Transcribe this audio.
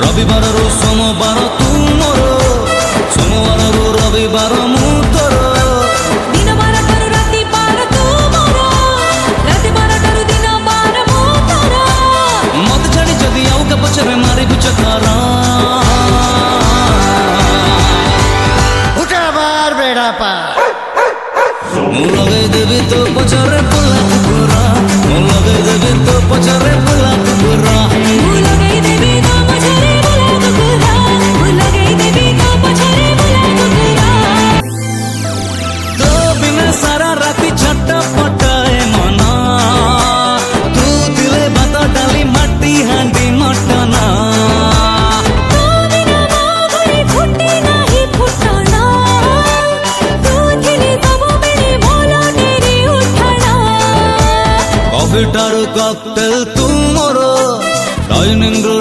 ରବିବାରରୁ ସୋମବାର ତୁ ମୋର, ସୋମବାରରୁ ରବିବାର ମୁଁ ତୋର। ଦିନ ବାରଟାରୁ ରାତି ବାର ତୁ ମୋର, ରାତି ବାରଟାରୁ ଦିନ ବାର ମୁଁ ତୋର। ମତେ ଛାଡ଼ି ଯଦି ଆଉ କା ପଛରେ ମାରିବୁ ଚକରା, ଉଠାবার বেড়া পা ମୁଁ ଲଗେଇ ଦେବି ତୋ ପଛରେ ବୁଲା କୁକୁରା, ମୁଁ ଲଗେଇ ଦେବି ତୋ ପଛରେ ବୁଲା କୁକୁରା। ମୁଁ ଲଗେଇ ଦେବି ତୋ ପଛରେ ବୁଲା କୁକୁରା, ମୁଁ ଲଗେଇ ଦେବି ତୋ ପଛରେ ବୁଲା କୁକୁରା। ତୋ ବିନା ସାରା ରାତି ଛଟପଟାଏ ମନ, ତୁ ଥିଲେ ଭାତ ଡାଲି ମାଟି ହାଣ୍ଡି ମଟନ। ତୋ ବିନା ମୋ ଘରେ ଫୁଟେ ନାହିଁ ଫୁଟଣ, ତୁ ଥିଲେ ସବୁବେଳେ ଭଲ ଡେରି ଉଠଣ। କଫି ଠାରୁ କକଟେଲ ତୁ ମୋର, ଡାଇନିଂ ରୁ